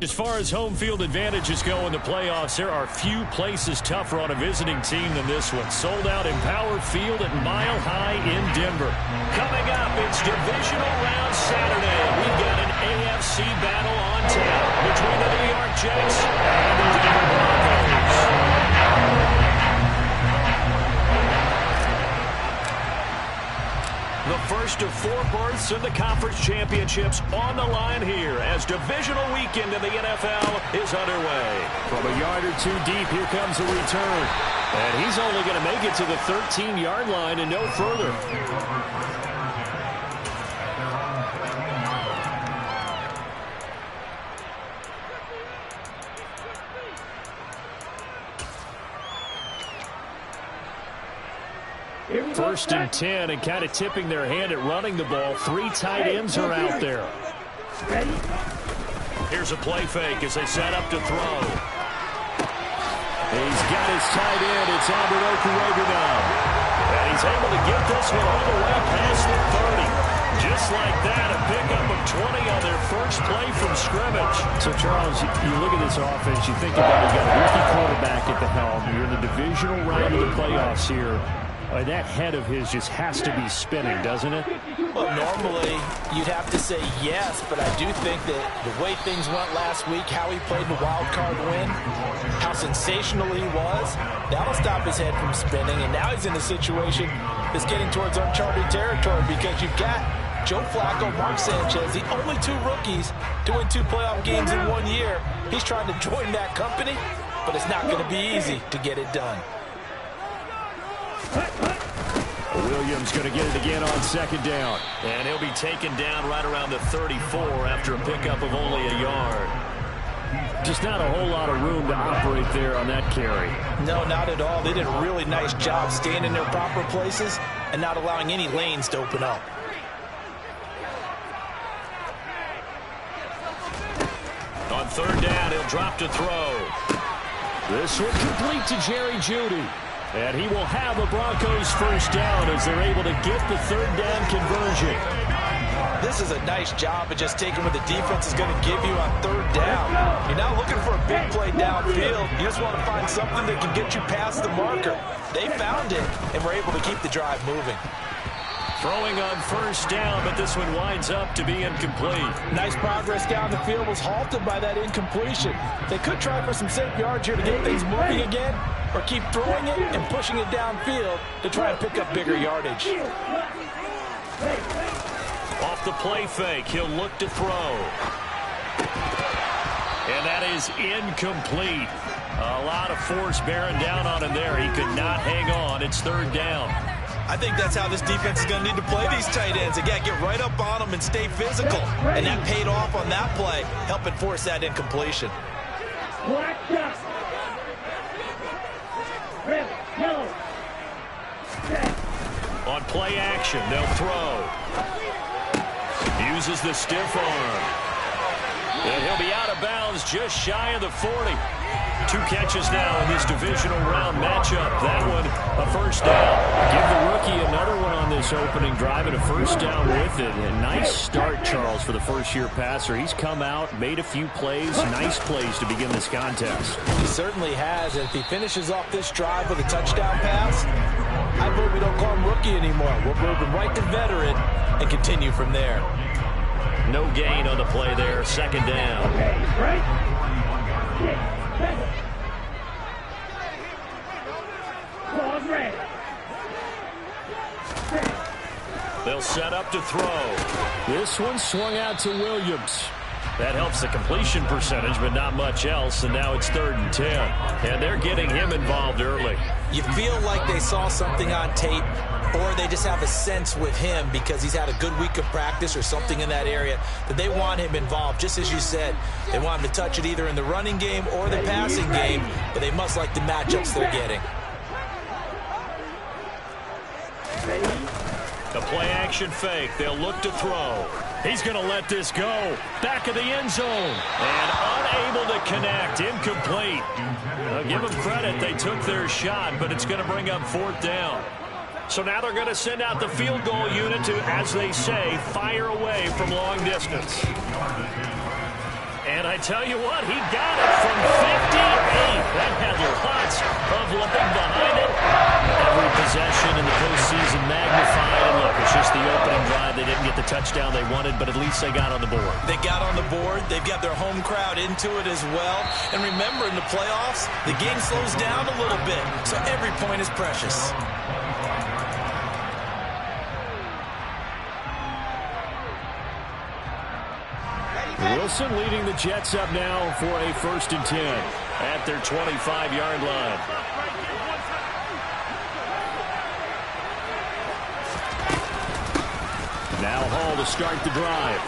As far as home field advantages go in the playoffs, there are few places tougher on a visiting team than this one. Sold out Empower Field at Mile High in Denver. Coming up, it's Divisional Round Saturday. We've got an AFC battle on tap between the New York Jets and the Denver Broncos. The first of 4 berths in the conference championships on the line here as divisional weekend in the NFL is underway. From a yard or two deep, here comes a return. And he's only going to make it to the 13-yard line and no further. First and 10, and kind of tipping their hand at running the ball. 3 tight ends are out there. Here's a play fake as they set up to throw. He's got his tight end. It's Albert Okwuegbunam now. And he's able to get this one all the way past the 30. Just like that, a pickup of 20 on their first play from scrimmage. So, Charles, you look at this offense, you think about it, you got a rookie quarterback at the helm. You're in the divisional round of the playoffs here. That head of his just has to be spinning, doesn't it? Well, normally you'd have to say yes, but I do think that the way things went last week, how he played the wild card win, how sensational he was, that'll stop his head from spinning. And now he's in a situation that's getting towards uncharted territory because you've got Joe Flacco, Mark Sanchez, the only 2 rookies to win 2 playoff games in 1 year. He's trying to join that company, but it's not going to be easy to get it done. Williams going to get it again on second down. And he'll be taken down right around the 34 after a pickup of only a yard. Just not a whole lot of room to operate there on that carry. No, not at all. They did a really nice job staying in their proper places and not allowing any lanes to open up. On third down, he'll drop to throw. This one complete to Jerry Jeudy. And he will have the Broncos first down as they're able to get the third down conversion. This is a nice job of just taking what the defense is going to give you on third down. You're not looking for a big play downfield. You just want to find something that can get you past the marker. They found it and were able to keep the drive moving. Throwing on first down, but this one winds up to be incomplete. Nice progress down the field was halted by that incompletion. They could try for some safe yards here to get things moving again, or keep throwing it and pushing it downfield to try and pick up bigger yardage. Off the play fake, he'll look to throw. And that is incomplete. A lot of force bearing down on him there. He could not hang on. It's third down. I think that's how this defense is going to need to play these tight ends. Again, get right up on them and stay physical. And that paid off on that play, helping force that incompletion. On play action, they'll throw. Uses the stiff arm. And he'll be out of bounds just shy of the 40. 2 catches now in this divisional round matchup. That one, a first down. Give the rookie another one on this opening drive and a first down with it. A nice start, Charles, for the first-year passer. He's come out, made a few plays, nice plays to begin this contest. He certainly has. And if he finishes off this drive with a touchdown pass, I vote we don't call him rookie anymore. We'll move him right to veteran and continue from there. No gain on the play there. Second down. They'll set up to throw. This one swung out to Williams. That helps the completion percentage, but not much else, and now it's 3rd and 10. And they're getting him involved early. You feel like they saw something on tape, or they just have a sense with him because he's had a good week of practice or something in that area that they want him involved. Just as you said, they want him to touch it either in the running game or the passing game, but they must like the matchups they're getting. The play-action fake. They'll look to throw. He's going to let this go. Back of the end zone. And unable to connect. Incomplete. Give them credit. They took their shot, but it's going to bring up 4th down. So now they're going to send out the field goal unit to, as they say, fire away from long distance. And I tell you what, he got it from 58. That had lots of leg behind it. Every possession in the postseason magnified. And look, it's just the opening drive. They didn't get the touchdown they wanted, but at least they got on the board. They got on the board. They've got their home crowd into it as well. And remember, in the playoffs, the game slows down a little bit, so every point is precious. Wilson leading the Jets up now for a 1st and 10 at their 25-yard line. Now Hall to start the drive.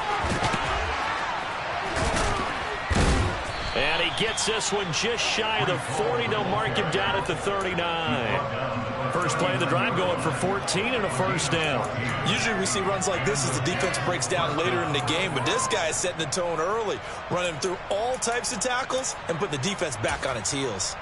And he gets this one just shy of the 40. They'll mark him down at the 39. First play of the drive going for 14 and a 1st down. Usually we see runs like this as the defense breaks down later in the game, but this guy is setting the tone early, running through all types of tackles and putting the defense back on its heels.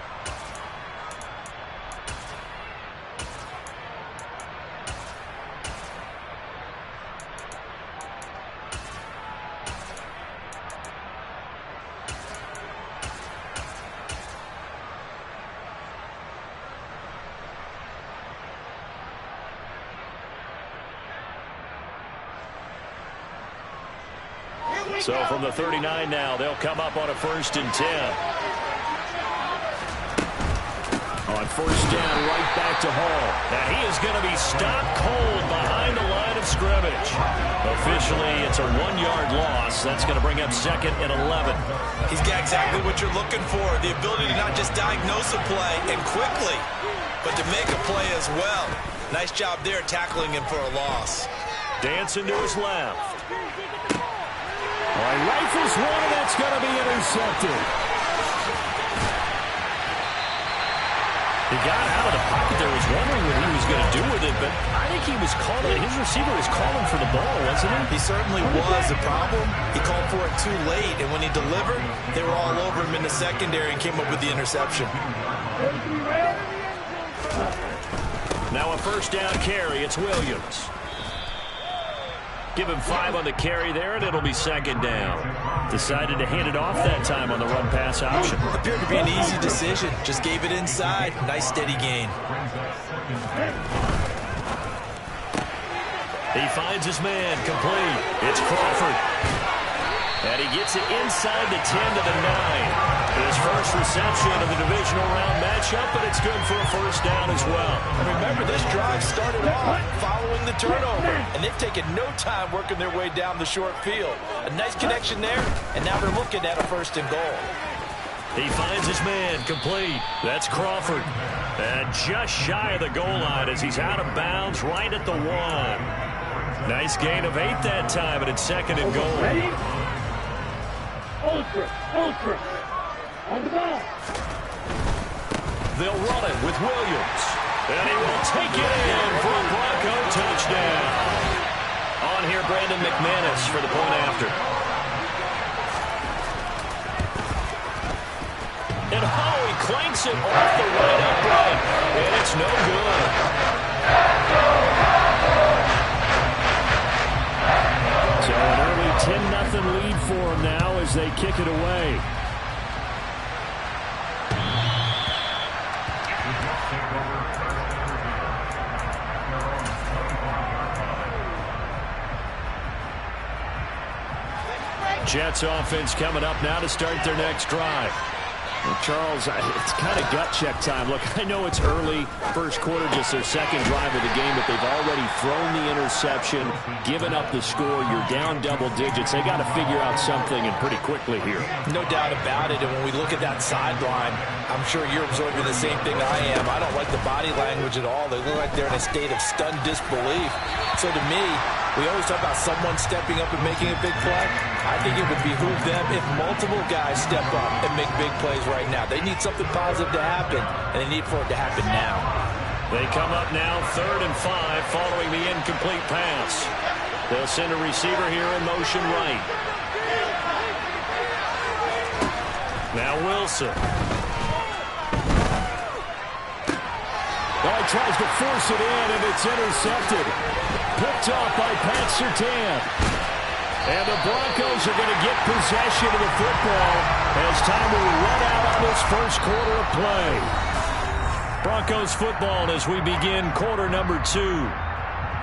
So from the 39 now, they'll come up on a 1st and 10. On 1st down, right back to Hall. And he is going to be stopped cold behind the line of scrimmage. Officially, it's a 1-yard loss. That's going to bring up 2nd and 11. He's got exactly what you're looking for, the ability to not just diagnose a play and quickly, but to make a play as well. Nice job there tackling him for a loss. Dancing to his left. Rifles one, and that's going to be intercepted. He got out of the pocket there, was wondering what he was going to do with it, but I think he was calling, his receiver was calling for the ball, wasn't he? He certainly was. The problem, he called for it too late, and when he delivered, they were all over him in the secondary and came up with the interception. Now a 1st down carry, it's Williams. Give him 5 on the carry there, and it'll be 2nd down. Decided to hand it off that time on the run-pass option. Appeared to be an easy decision. Just gave it inside. Nice, steady gain. He finds his man, complete. It's Crawford. And he gets it inside the 10 to the 9. His first reception of the divisional round matchup, but it's good for a 1st down as well. And remember, this drive started off following the turnover, and they've taken no time working their way down the short field. A nice connection there, and now they're looking at a 1st and goal. He finds his man, complete. That's Crawford. And just shy of the goal line as he's out of bounds right at the 1. Nice gain of 8 that time, and it's 2nd and goal. Ready? Ultra. On the ball. They'll run it with Williams. And he will take it in for a Bronco touchdown. On here, Brandon McManus for the point after. And he clanks it off the right upright. And it's no good. So an early 10-0 lead for them now as they kick it away. Jets offense coming up now to start their next drive. Well, Charles, it's kind of gut check time. Look, I know it's early, 1st quarter, just their 2nd drive of the game, but they've already thrown the interception, given up the score. You're down double digits. They got to figure out something, and pretty quickly here. No doubt about it, and when we look at that sideline, I'm sure you're absorbing the same thing I am. I don't like the body language at all. They look like they're in a state of stunned disbelief. So to me, we always talk about someone stepping up and making a big play. I think it would behoove them if multiple guys step up and make big plays right now. They need something positive to happen, and they need for it to happen now. They come up now 3rd and 5 following the incomplete pass. They'll send a receiver here in motion right. Now Wilson. He tries to force it in, and it's intercepted. Picked off by Pat Surtain. And the Broncos are going to get possession of the football as time will run out on this first quarter of play. Broncos football as we begin quarter number 2.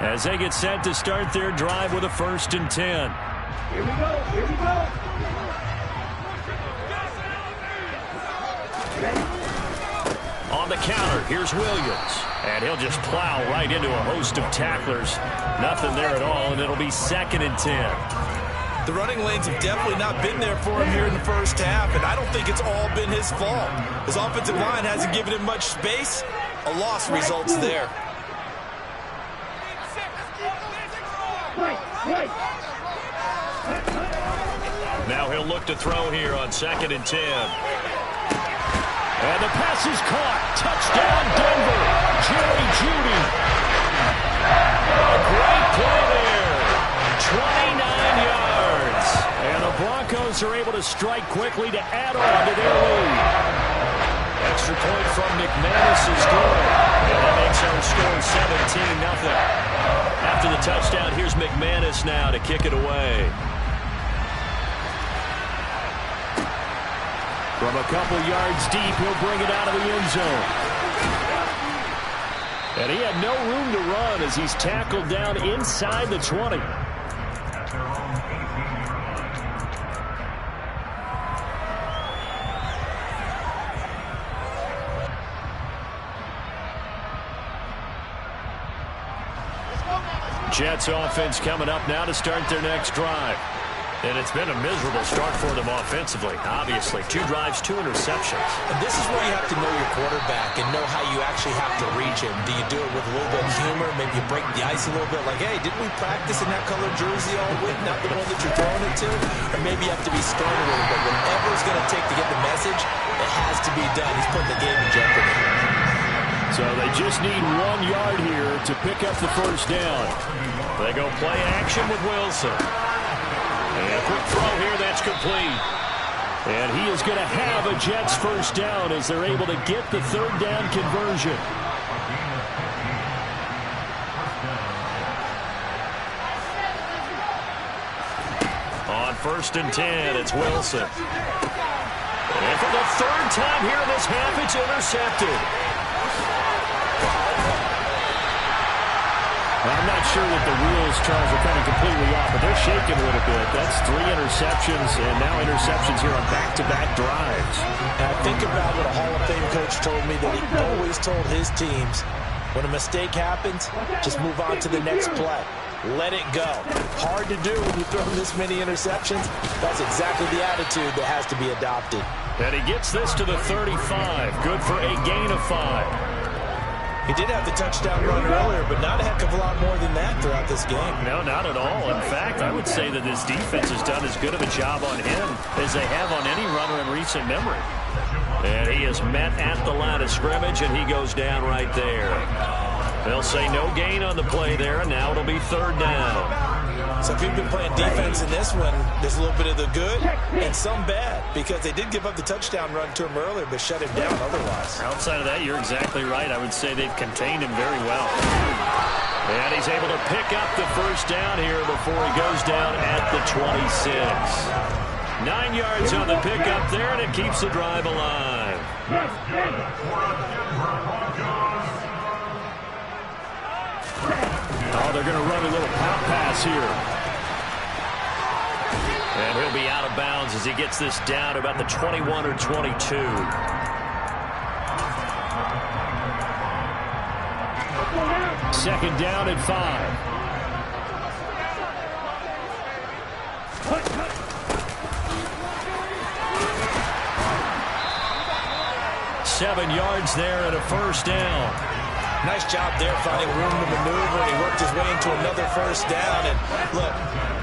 As they get set to start their drive with a 1st and 10. Here we go. Here we go. On the counter, here's Williams. And he'll just plow right into a host of tacklers. Nothing there at all, and it'll be 2nd and 10. The running lanes have definitely not been there for him here in the first half, and I don't think it's all been his fault. His offensive line hasn't given him much space. A loss results there. Now he'll look to throw here on 2nd and 10. And the pass is caught. Touchdown, Denver. Jerry Jeudy. A great play there. 29 yards. And the Broncos are able to strike quickly to add on to their lead. Extra point from McManus is good. And that makes our score 17-0. After the touchdown, here's McManus now to kick it away. From a couple yards deep, he'll bring it out of the end zone. And he had no room to run as he's tackled down inside the 20. Jets offense coming up now to start their next drive. And it's been a miserable start for them offensively, obviously. 2 drives, 2 interceptions. And this is where you have to know your quarterback and know how you actually have to reach him. Do you do it with a little bit of humor? Maybe you break the ice a little bit like, hey, didn't we practice in that colored jersey all week, not the one that you're throwing it to? Or maybe you have to be stern a little bit. Whatever it's going to take to get the message, it has to be done. He's putting the game in jeopardy. So they just need 1 yard here to pick up the first down. They go play action with Wilson. And a quick throw here, that's complete. And he is going to have a Jets first down as they're able to get the 3rd down conversion. On 1st and 10, it's Wilson. And for the 3rd time here in this half, it's intercepted. I'm not sure that the wheels, Charles, are coming completely off, but they're shaking a little bit. That's 3 interceptions, and now interceptions here on back-to-back drives. And I think about what a Hall of Fame coach told me, that he always told his teams, when a mistake happens, just move on to the next play. Let it go. Hard to do when you throw this many interceptions. That's exactly the attitude that has to be adopted. And he gets this to the 35. Good for a gain of 5. He did have the touchdown run earlier, but not a heck of a lot more than that throughout this game. No, not at all. In fact, I would say that this defense has done as good of a job on him as they have on any runner in recent memory. And he is met at the line of scrimmage, and he goes down right there. They'll say no gain on the play there, and now it'll be 3rd down. So if you've been playing defense in this one, there's a little bit of the good and some bad, because they did give up the touchdown run to him earlier, but shut him down otherwise. Outside of that, you're exactly right. I would say they've contained him very well. And he's able to pick up the first down here before he goes down at the 26. 9 yards on the pickup there, and it keeps the drive alive. Oh, they're going to run a little pop pass here. And he'll be out of bounds as he gets this down to about the 21 or 22. Second down and 5. 7 yards there and a first down. Nice job there finding room to maneuver, and he worked his way into another first down. And look,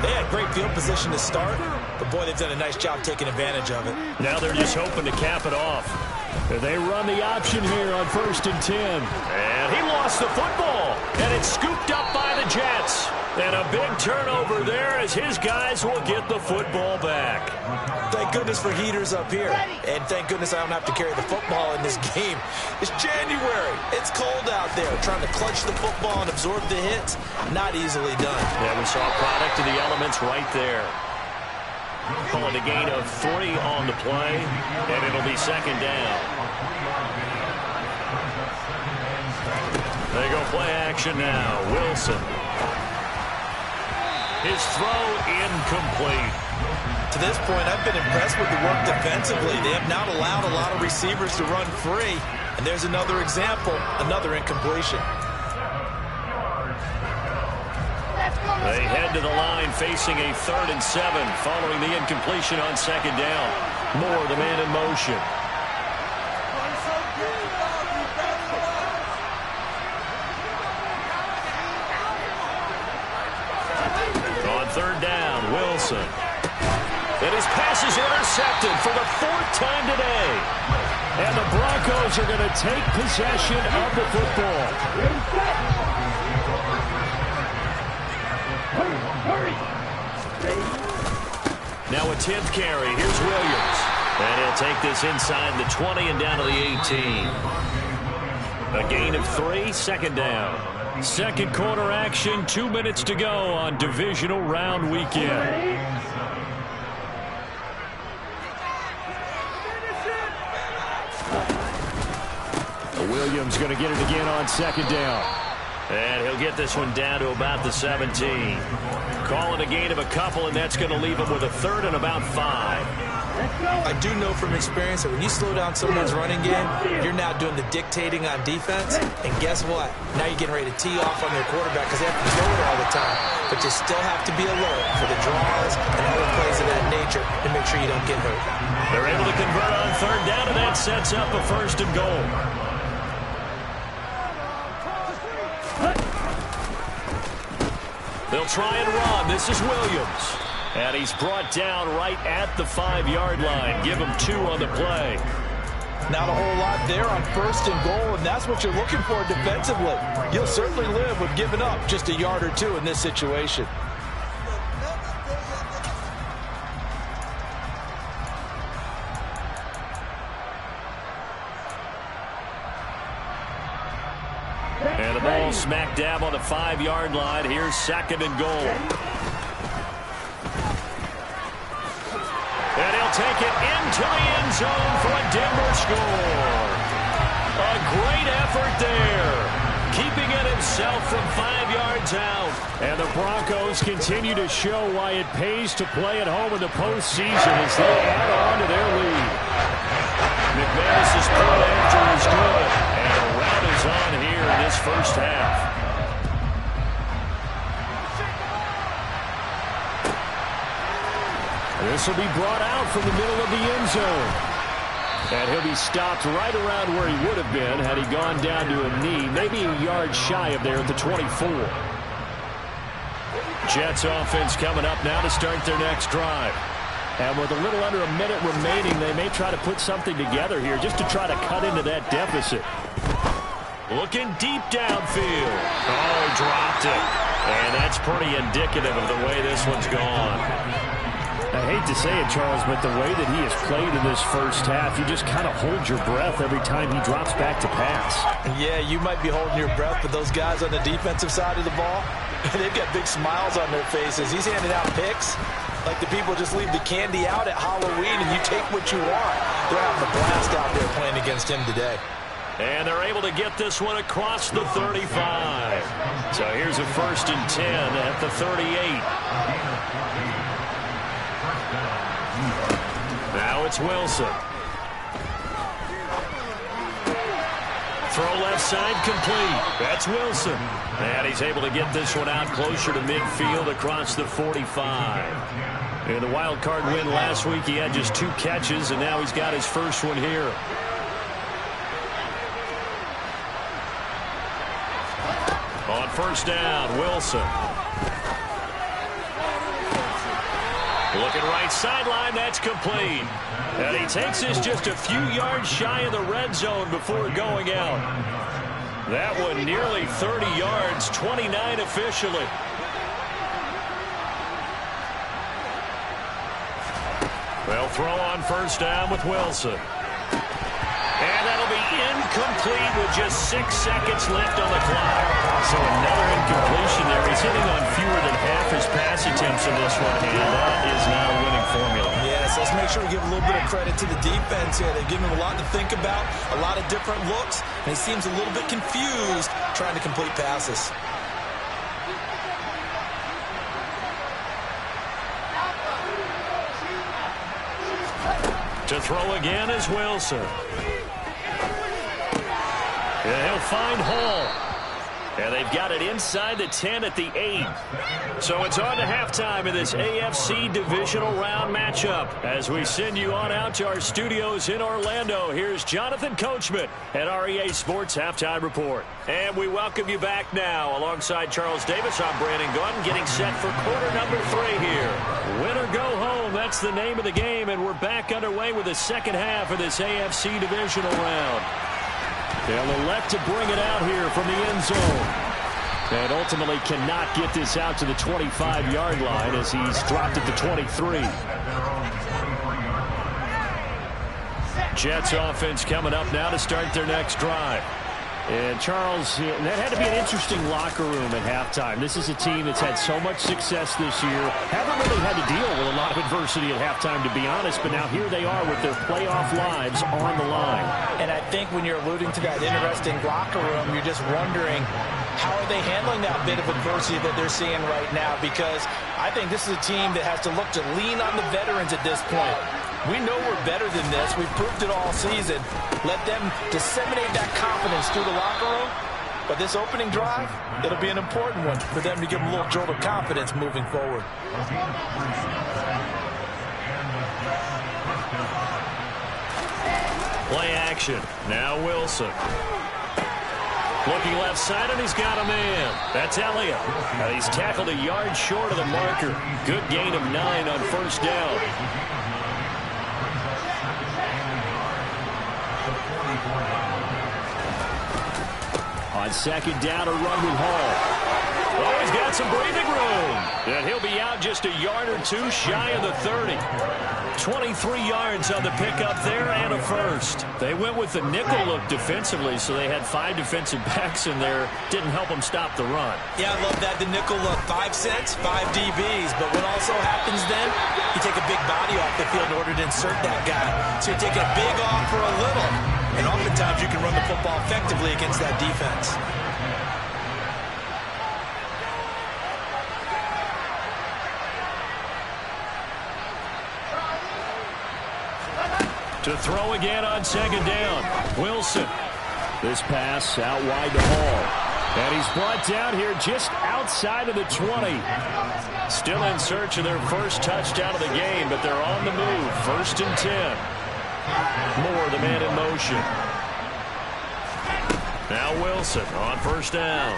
they had great field position to start, but boy, they've done a nice job taking advantage of it. Now they're just hoping to cap it off. They run the option here on 1st and 10. And he lost the football. And And it's scooped up by the Jets. And a big turnover there as his guys will get the football back. Thank goodness for heaters up here. And thank goodness I don't have to carry the football in this game. It's January. It's cold out there. Trying to clutch the football and absorb the hits, not easily done. Yeah, we saw a product of the elements right there. Calling a gain of 3 on the play, and it'll be second down. They go play action now. Wilson. His throw incomplete. To this point, I've been impressed with the work defensively. They have not allowed a lot of receivers to run free. And there's another example, another incompletion. They head to the line facing a 3rd and 7 following the incompletion on second down. Moore, the man in motion. On 3rd down, Wilson. And his pass is intercepted for the 4th time today. And the Broncos are going to take possession of the football. Now a 10th carry. Here's Williams. And he'll take this inside the 20 and down to the 18. A gain of 3, second down. Second quarter action, 2 minutes to go on divisional round weekend. Williams going to get it again on second down. And he'll get this one down to about the 17. Calling a gain of a couple, and that's going to leave him with a 3rd and about 5. I do know from experience that when you slow down someone's running game, you're now doing the dictating on defense. And guess what? Now you're getting ready to tee off on their quarterback because they have to throw it all the time. But you still have to be alert for the draws and other plays of that nature to make sure you don't get hurt. They're able to convert on 3rd down, and that sets up a 1st and goal. They'll try and run. This is Williams. And he's brought down right at the 5-yard line. Give him 2 on the play. Not a whole lot there on 1st and goal, and that's what you're looking for defensively. You'll certainly live with giving up just a yard or 2 in this situation. And the ball smack dab on the 5-yard line. Here's 2nd and goal. And he'll take it into the end zone for a Denver score. A great effort there. Keeping it himself from 5 yards out. And the Broncos continue to show why it pays to play at home in the postseason as they add on to their lead. McManus's point after is good. And the rout is on here in this first half. This will be brought out from the middle of the end zone. And he'll be stopped right around where he would have been had he gone down to a knee, maybe a yard shy of there at the 24. Jets offense coming up now to start their next drive. And with a little under a minute remaining, they may try to put something together here just to try to cut into that deficit. Looking deep downfield. Oh, dropped it. And that's pretty indicative of the way this one's gone. I hate to say it, Charles, but the way that he has played in this first half, you just kind of hold your breath every time he drops back to pass. Yeah, you might be holding your breath, but those guys on the defensive side of the ball, they've got big smiles on their faces. He's handing out picks like the people just leave the candy out at Halloween and you take what you want. They're having a blast out there playing against him today. And they're able to get this one across the 35. So here's a 1st and 10 at the 38. Now it's Wilson. Throw left side complete. That's Wilson. And he's able to get this one out closer to midfield across the 45. In the wild card win last week, he had just 2 catches, and now he's got his first one here. On 1st down, Wilson. Looking right sideline, that's complete. And he takes this just a few yards shy of the red zone before going out. That one nearly 30 yards, 29 officially. They'll throw on first down with Wilson. And that'll be incomplete with just 6 seconds left on the clock. So another incompletion there. He's hitting on fewer than half his pass attempts in this one, and that is not a winning formula. Yes, let's make sure we give a little bit of credit to the defense here. They've given him a lot to think about, a lot of different looks, and he seems a little bit confused trying to complete passes. To throw again is Wilson. And he'll find Hall. And they've got it inside the 10 at the 8. So it's on to halftime in this AFC divisional round matchup. As we send you on out to our studios in Orlando, here's Jonathan Coachman at REA Sports Halftime Report. And we welcome you back now. Alongside Charles Davis, I'm Brandon Gunn, getting set for quarter number 3 here. Win or go home, that's the name of the game, and we're back underway with the second half of this AFC divisional round. They'll elect to bring it out here from the end zone. And ultimately cannot get this out to the 25-yard line as he's dropped at the 23. Jets offense coming up now to start their next drive. And Charles, that had to be an interesting locker room at halftime. This is a team that's had so much success this year. Haven't really had to deal with a lot of adversity at halftime, to be honest. But now here they are with their playoff lives on the line. And I think when you're alluding to that interesting locker room, you're just wondering how are they handling that bit of adversity that they're seeing right now? Because I think this is a team that has to look to lean on the veterans at this point. We know we're better than this. We've proved it all season. Let them disseminate that confidence through the locker room. But this opening drive, it'll be an important one for them to give them a little jolt of confidence moving forward. Play action. Now Wilson. Looking left side, and he's got a man. That's Elliott. Now he's tackled a yard short of the marker. Good gain of 9 on first down. On second down, a run with Hall. Oh, he's got some breathing room. And he'll be out just a yard or 2 shy of the 30. 23 yards on the pickup there and a first. They went with the nickel look defensively, so they had 5 defensive backs in there. Didn't help them stop the run. Yeah, I love that, the nickel look. 5 cents, 5 DBs. But what also happens then, you take a big body off the field in order to insert that guy. So you take a big off for a little. And oftentimes you can run the football effectively against that defense. To throw again on second down. Wilson. This pass out wide to Hall. And he's brought down here just outside of the 20. Still in search of their first touchdown of the game, but they're on the move. 1st and 10. Moore, the man in motion. Now Wilson on first down.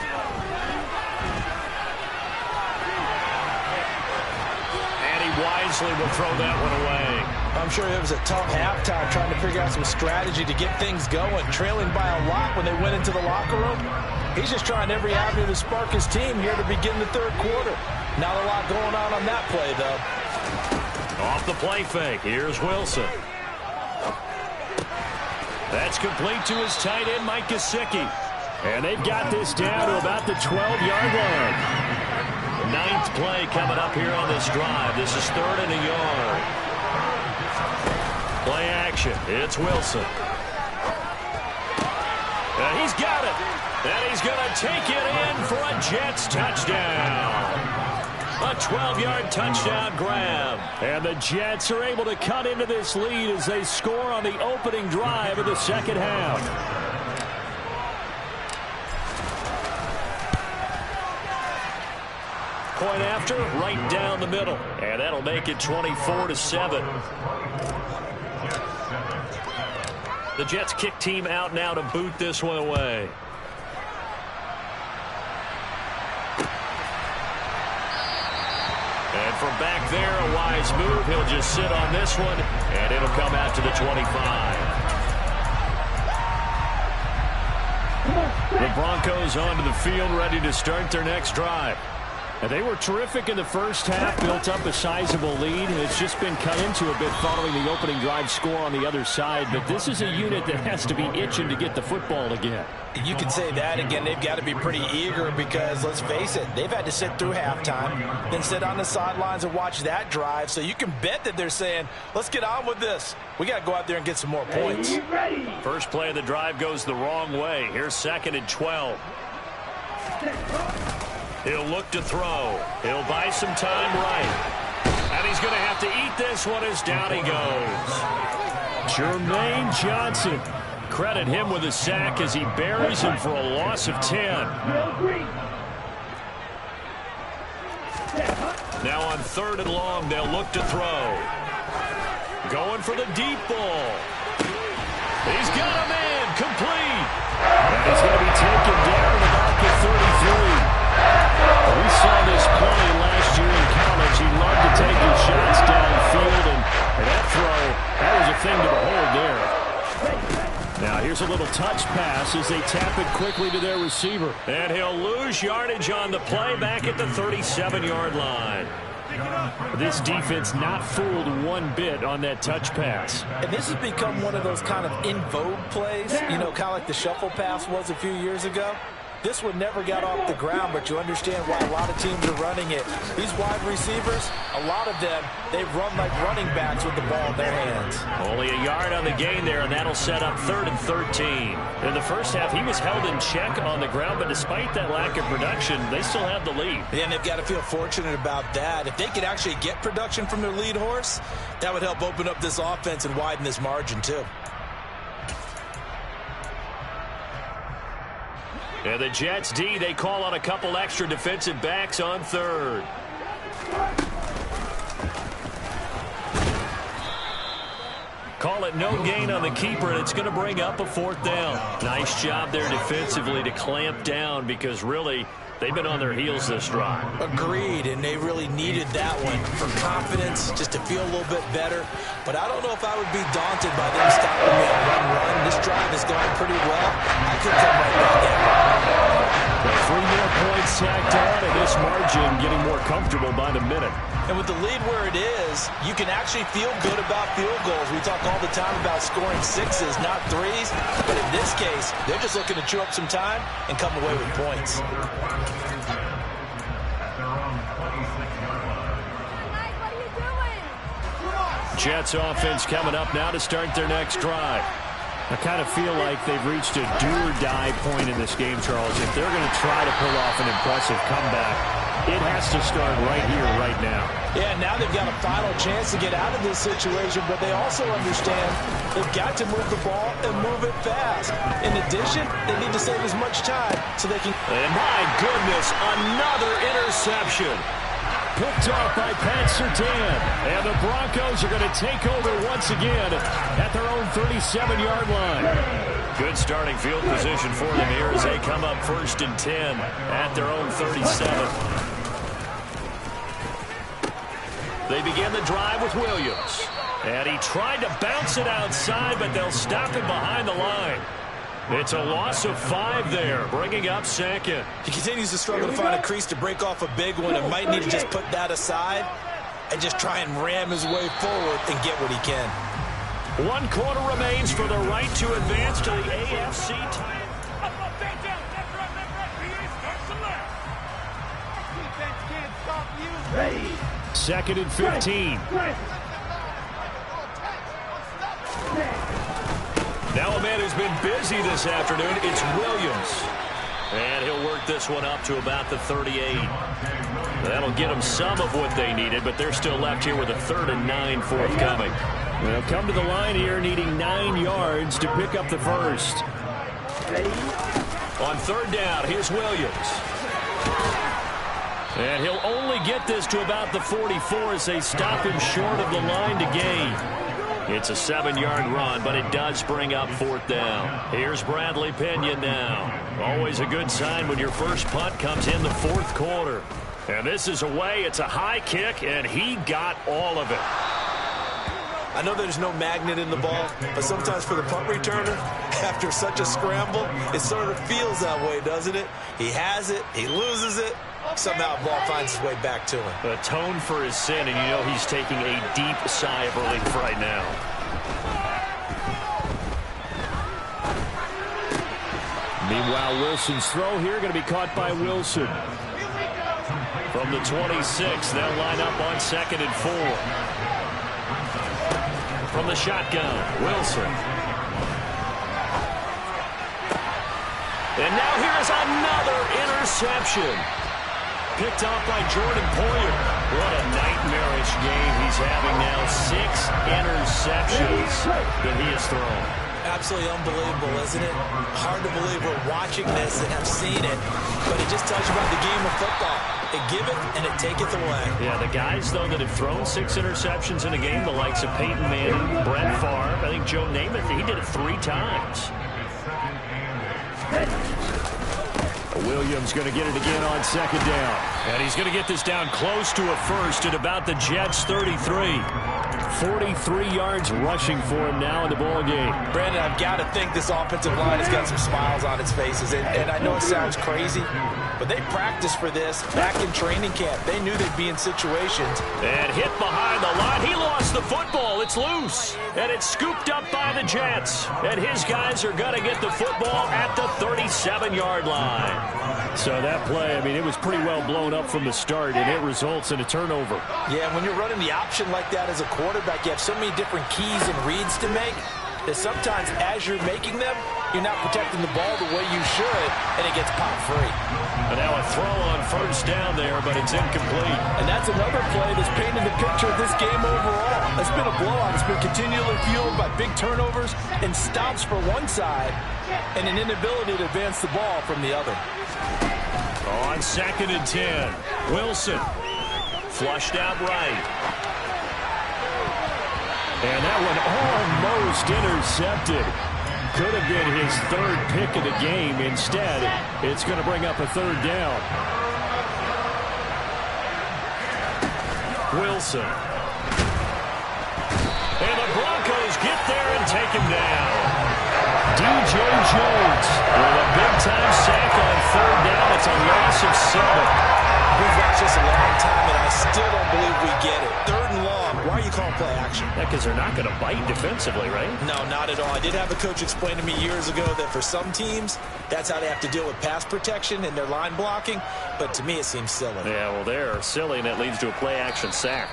And he wisely will throw that one away. I'm sure it was a tough halftime trying to figure out some strategy to get things going, trailing by a lot when they went into the locker room. He's just trying every avenue to spark his team here to begin the third quarter. Not a lot going on that play, though. Off the play fake. Here's Wilson. That's complete to his tight end, Mike Gesicki. And they've got this down to about the 12-yard line. 9th play coming up here on this drive. This is 3rd and a yard. Play action. It's Wilson. And he's got it. And he's going to take it in for a Jets touchdown. A 12-yard touchdown grab. And the Jets are able to cut into this lead as they score on the opening drive of the second half. Point after, right down the middle. And that'll make it 24-7. The Jets kick team out now to boot this one away. And from back there, a wise move. He'll just sit on this one, and it'll come out to the 25. The Broncos onto the field, ready to start their next drive. And they were terrific in the first half, built up a sizable lead. It's just been cut into a bit following the opening drive score on the other side. But this is a unit that has to be itching to get the football again. You can say that again. They've got to be pretty eager because, let's face it, they've had to sit through halftime, then sit on the sidelines and watch that drive. So you can bet that they're saying, let's get on with this. We got to go out there and get some more points. First play of the drive goes the wrong way. Here's 2nd and 12. He'll look to throw. He'll buy some time right. And he's going to have to eat this one as down he goes. Jermaine Johnson. Credit him with a sack as he buries him for a loss of 10. Now on 3rd and long, they'll look to throw. Going for the deep ball. He's got him in. Complete. And he's going to be taken down about the 33. We saw this play last year in college. He loved to take his shots downfield, and that throw, that was a thing to behold there. Now here's a little touch pass as they tap it quickly to their receiver. And he'll lose yardage on the play back at the 37-yard line. This defense not fooled one bit on that touch pass. And this has become one of those kind of in vogue plays, you know, kind of like the shuffle pass was a few years ago. This one never got off the ground, but you understand why a lot of teams are running it. These wide receivers, a lot of them, they run like running backs with the ball in their hands. Only a yard on the gain there, and that'll set up 3rd and 13. In the first half, he was held in check on the ground, but despite that lack of production, they still have the lead. And they've got to feel fortunate about that. If they could actually get production from their lead horse, that would help open up this offense and widen this margin too. And the Jets D, they call on a couple extra defensive backs on 3rd. Call it no gain on the keeper, and it's going to bring up a 4th down. Nice job there defensively to clamp down because really they've been on their heels this drive. Agreed, and they really needed that one for confidence, just to feel a little bit better. But I don't know if I would be daunted by them stopping me on run. This drive is going pretty well. I could come right back in. 3 more points tacked on, and this margin getting more comfortable by the minute. And with the lead where it is, you can actually feel good about field goals. We talk all the time about scoring 6s, not 3s. But in this case, they're just looking to chew up some time and come away with points. Jets offense coming up now to start their next drive. I kind of feel like they've reached a do-or-die point in this game, Charles. If they're going to try to pull off an impressive comeback, it has to start right here, right now. Yeah, now they've got a final chance to get out of this situation, but they also understand they've got to move the ball and move it fast. In addition, they need to save as much time so they can... And my goodness, another interception. Picked off by Pat Surtain. And the Broncos are going to take over once again at their own 37-yard line. Good starting field position for them here as they come up 1st and 10 at their own 37. They begin the drive with Williams. And he tried to bounce it outside, but they'll stop him behind the line. It's a loss of 5 there, bringing up 2nd. He continues to struggle to find a crease to break off a big one and might need to just put that aside and just try and ram his way forward and get what he can. 1 quarter remains for the right to advance to the AFC title. 2nd and 15. Now a man who's been busy this afternoon, it's Williams. And he'll work this one up to about the 38. That'll get them some of what they needed, but they're still left here with a 3rd and 9 forthcoming. They'll come to the line here needing 9 yards to pick up the first. On 3rd down, here's Williams. And he'll only get this to about the 44 as they stop him short of the line to gain. It's a 7-yard run, but it does bring up 4th down. Here's Bradley Pinion now. Always a good sign when your first punt comes in the 4th quarter. And this is away. It's a high kick, and he got all of it. I know there's no magnet in the ball, but sometimes for the punt returner, after such a scramble, it sort of feels that way, doesn't it? He has it, he loses it, somehow the ball finds its way back to him. Atone for his sin, and you know he's taking a deep sigh of relief right now. Meanwhile, Wilson's throw here going to be caught by Wilson. From the 26, they'll line up on 2nd and 4. From the shotgun, Wilson. And now here's another interception. Picked off by Jordan Poyer. What a nightmarish game he's having now. 6 interceptions that he has thrown. Absolutely unbelievable, isn't it? Hard to believe we're watching this and have seen it, but it just tells you about the game of football. It giveth and it taketh away. Yeah, the guys, though, that have thrown 6 interceptions in a game, the likes of Peyton Manning, Brett Favre, I think Joe Namath, he did it 3 times. Williams going to get it again on 2nd down. And he's going to get this down close to a first at about the Jets' 33. 43 yards rushing for him now in the ball game. Brandon, I've got to think this offensive line has got some smiles on its faces. And I know it sounds crazy, but they practiced for this back in training camp. They knew they'd be in situations. And hit behind the line. He lost the football. It's loose. And it's scooped up by the Jets. And his guys are going to get the football at the 37-yard line. So that play, I mean, it was pretty well blown up from the start, and it results in a turnover. Yeah, when you're running the option like that as a quarterback, you have so many different keys and reads to make that sometimes as you're making them, you're not protecting the ball the way you should, and it gets popped free. And now a throw on 1st down there, but it's incomplete. And that's another play that's painted the picture of this game overall. It's been a blowout. It's been continually fueled by big turnovers and stops for one side and an inability to advance the ball from the other. On 2nd and 10, Wilson flushed out right. And that one almost intercepted. Could have been his 3rd pick of the game. Instead, it's going to bring up a 3rd down. Wilson. And the Broncos get there and take him down. DJ Jones with a big-time sack on 3rd down. It's a loss of 7. We've watched this a long time, and I still don't believe we get it. 3rd and long. Why are you calling play action? Yeah, because they're not going to bite defensively, right? No, not at all. I did have a coach explain to me years ago that for some teams, that's how they have to deal with pass protection and their line blocking. But to me, it seems silly. Yeah, well, they're silly, and that leads to a play action sack.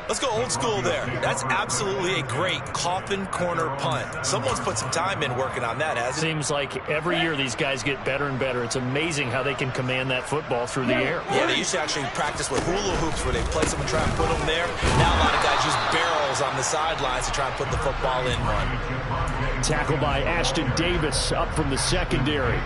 Let's go old school there. That's absolutely a great coffin corner punt. Someone's put some time in working on that, hasn't it? Seems like every year these guys get better and better. It's amazing how they can command that football through the air. Yeah, they used to actually practice with hula hoops where they place them and try and put them there. Now a lot of guys use barrels on the sidelines to try and put the football in one. Tackle by Ashton Davis up from the secondary.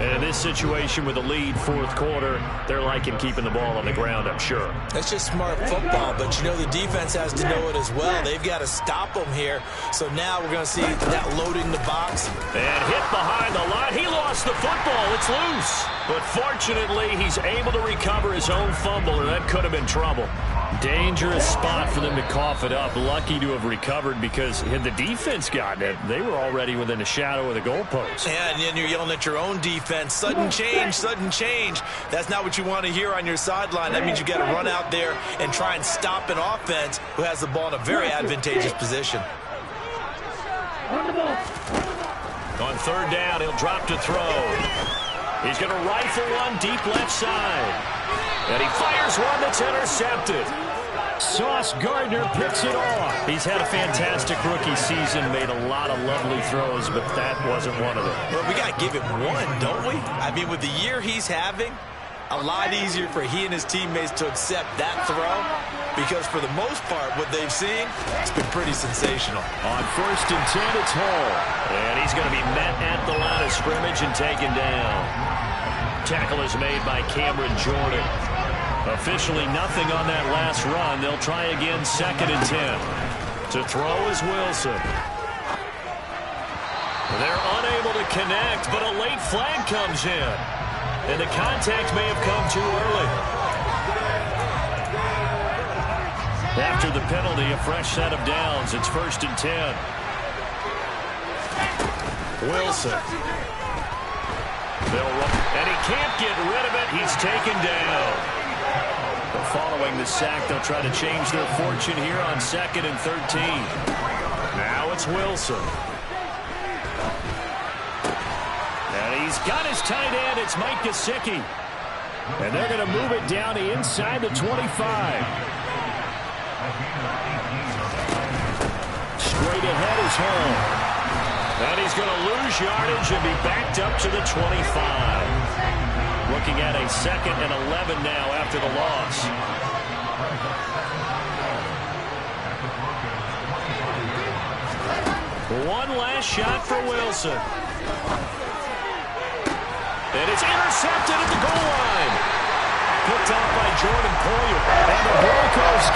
And in this situation with the lead 4th quarter, they're liking keeping the ball on the ground, I'm sure. That's just smart football, but you know the defense has to know it as well. They've got to stop them here. So now we're going to see that loading the box. And hit behind the line. He lost the football. It's loose. But fortunately, he's able to recover his own fumble, or that could have been trouble. Dangerous spot for them to cough it up. Lucky to have recovered because had the defense gotten it, they were already within a shadow of the goalpost. Yeah, and then you're yelling at your own defense. Sudden change, sudden change. That's not what you want to hear on your sideline. That means you got to run out there and try and stop an offense who has the ball in a very advantageous position. On 3rd down, he'll drop to throw. He's going to rifle one deep left side. And he fires one that's intercepted. Sauce Gardner picks it off. He's had a fantastic rookie season, made a lot of lovely throws, but that wasn't one of them. Well, we got to give him one, don't we? I mean, with the year he's having, a lot easier for he and his teammates to accept that throw because for the most part, what they've seen, it's been pretty sensational. On 1st and 10, it's Hall. And he's going to be met at the line of scrimmage and taken down. Tackle is made by Cameron Jordan. Officially nothing on that last run. They'll try again 2nd and 10. To throw is Wilson. They're unable to connect, but a late flag comes in. And the contact may have come too early. After the penalty, a fresh set of downs. It's 1st and 10. Wilson. And he can't get rid of it. He's taken down. But following the sack, they'll try to change their fortune here on 2nd and 13. Now it's Wilson. And he's got his tight end. It's Mike Gesicki. And they're going to move it down to inside the 25. Straight ahead is home. And he's going to lose yardage and be backed up to the 25. Looking at a 2nd and 11 now after the loss. One last shot for Wilson. And it's intercepted at the goal line. Picked off by Jordan Poyer. And the Broncos